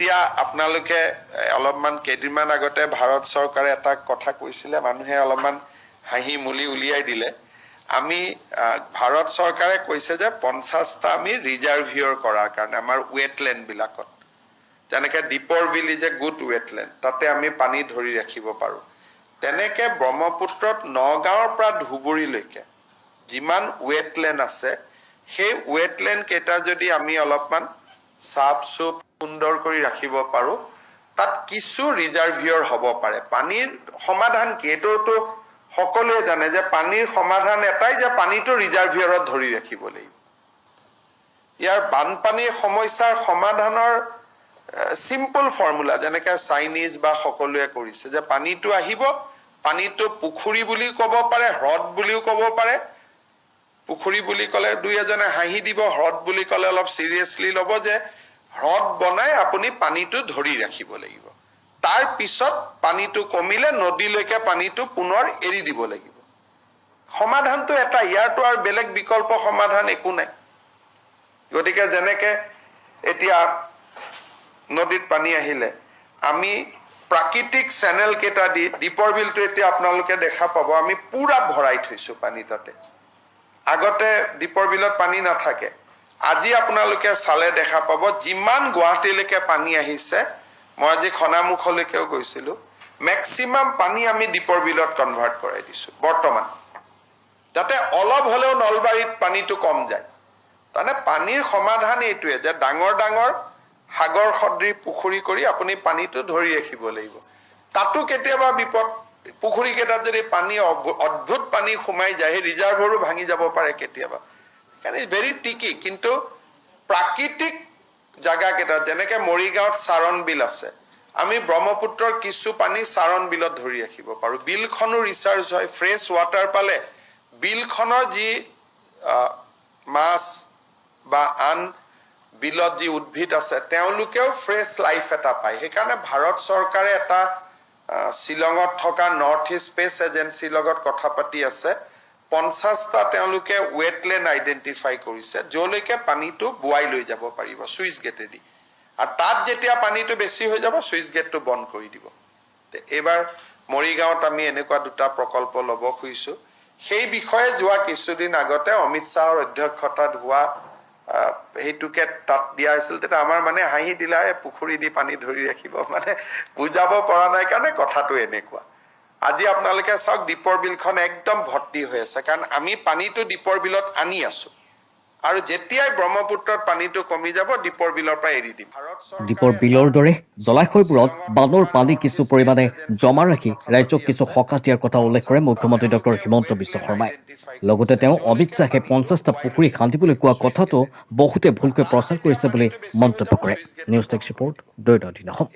এতিয়া আপোনালোকে অলপমান কেইদিনমান আগতে ভাৰত চৰকাৰে এটা কথা কৈছিলে, মানুহে অলপমান হাঁহি মুলি উলিয়াই দিলে। আমি ভাৰত চৰকাৰে কৈছে যে 50টা আমি ৰিজাৰ্ভিয়ৰ কৰাৰ কাৰণে আমাৰ ৱেটলেণ্ডবিলাকত, যেনেকে দীপৰ বিল যে গুড ৱেটলেণ্ড, তাতে আমি পানী ধৰি ৰাখিব পাৰোঁ। তেনেকে ব্ৰহ্মপুত্ৰত নগাঁৱৰ পৰা ধুবুৰীলৈকে যিমান ৱেটলেণ্ড আছে, সেই ৱেটলেণ্ড কেইটা যদি আমি অলপমান চাফ চুপ সুন্দৰ কৰি ৰাখিব পাৰোঁ, তাত কিছু ৰিজাৰ্ভিয়ৰ হ'ব পাৰে। পানীৰ সমাধান কি, এইটোতো সকলোৱে জানে যে পানীৰ সমাধান এটাই যে পানীটো ৰিজাৰ্ভিয়ৰত ধৰি ৰাখিব লাগিব। ইয়াৰ বানপানীৰ সমস্যাৰ সমাধানৰ চিম্পল ফৰ্মুলা, যেনেকৈ চাইনিজ বা সকলোৱে কৰিছে, যে পানীটো আহিব, পানীটো পুখুৰী বুলি ক'ব পাৰে, হ্ৰদ বুলিও ক'ব পাৰে। পুখুৰী বুলি ক'লে দুই এজনে হাঁহি দিব, হ্ৰদ বুলি ক'লে অলপ চিৰিয়াছলি ল'ব, যে হ্ৰদ বনাই আপুনি পানীটো ধৰি ৰাখিব লাগিব। তাৰ পিছত পানীটো কমিলে নদীলৈকে পানীটো পুনৰ এৰি দিব লাগিব। সমাধানটো এটা, ইয়াৰটো আৰু বেলেগ বিকল্প সমাধান একো নাই। গতিকে যেনেকে এতিয়া নদীত পানী আহিলে আমি প্ৰাকৃতিক চেনেল কেইটা দি, দীপৰ বিলটো এতিয়া আপোনালোকে দেখা পাব আমি পুৰা ভৰাই থৈছো পানী তাতে। আগতে দীপৰ বিলত পানী নাথাকে, আজি আপোনালোকে চালে দেখা পাব যিমান গুৱাহাটীলৈকে পানী আহিছে, মই আজি খনামুখলৈকেও গৈছিলো, মেক্সিমাম পানী আমি দীপৰ বিলত কনভাৰ্ট কৰাই দিছো বৰ্তমান, যাতে অলপ হলেও নলবাৰীত পানীটো কম যায়। তাৰমানে পানীৰ সমাধান এইটোৱে যে ডাঙৰ ডাঙৰ সাগৰ সদৃশ পুখুৰী কৰি আপুনি পানীটো ধৰি ৰাখিব লাগিব। তাতো কেতিয়াবা বিপদ, পুখুৰী কেইটাত যদি পানী অদ্ভুত পানী সোমাই যায়, সেই ৰিজাৰ্ভৰো ভাঙি যাব পাৰে কেতিয়াবা। সেইকাৰণে ভেৰি টিকি। কিন্তু প্ৰাকৃতিক জাগা কেইটাত, যেনেকে মৰিগাঁৱত চাৰণ বিল আছে, আমি ব্ৰহ্মপুত্ৰৰ কিছু পানী চাৰণ বিলত ধৰি ৰাখিব পাৰোঁ। বিলখনো ৰিচাৰ্জ হয়, ফ্ৰেছ ৱাটাৰ পালে বিলখনৰ যি মাছ বা আন বিলত যি উদ্ভিদ আছে তেওঁলোকেও ফ্ৰেছ লাইফ এটা পায়। সেইকাৰণে ভাৰত চৰকাৰে এটা শ্বিলঙত থকা নৰ্থ ইষ্ট স্পেচ এজেঞ্চিৰ লগত কথা পাতি আছে। 50টা তেওঁলোকে ৱেটলেণ্ড আইডেণ্টিফাই কৰিছে, য'লৈকে পানীটো বোৱাই লৈ যাব পাৰিব ছুইচ গেটেদি। আৰু তাত যেতিয়া পানীটো বেছি হৈ যাব, ছুইচ গেটটো বন্ধ কৰি দিব। এইবাৰ মৰিগাঁৱত আমি এনেকুৱা 2টা প্ৰকল্প ল'ব খুজিছোঁ। সেই বিষয়ে যোৱা কিছুদিন আগতে অমিত শ্বাহৰ অধ্যক্ষতাত হোৱা সেইটোকে তাত দিয়া হৈছিল। তেতিয়া আমাৰ মানে হাঁহি দিলা, পুখুৰী দি পানী ধৰি ৰাখিব, মানে বুজাব পৰা নাই কাৰণে কথাটো এনেকুৱা। আজি আপোনালোকে চাওক, দীপৰ বিলখন একদম ভৰ্তি হৈ আছে, কাৰণ আমি পানীটো দীপৰ বিলত আনি আছো। আৰু যেতিয়াই ব্ৰহ্মপুত্ৰত পানীটো কমি যাব, দীপৰ বিলৰ পৰা এৰি দিম। দীপৰ বিলৰ দৰে জলাশয়বোৰত বানৰ পানী কিছু পৰিমাণে জমা ৰাখি ৰাজ্যক কিছু সকাহ দিয়াৰ কথা উল্লেখ কৰে মুখ্যমন্ত্ৰী ডক্টৰ হিমন্ত বিশ্ব শৰ্মাই। লগতে তেওঁ অমিত শ্বাহে 50টা পুখুৰী খান্দিবলৈ কোৱা কথাটো বহুতে ভুলকৈ প্ৰচাৰ কৰিছে বুলি মন্তব্য কৰে। নিউজ ডেস্ক ৰিপৰ্ট, দৈনিক অসম।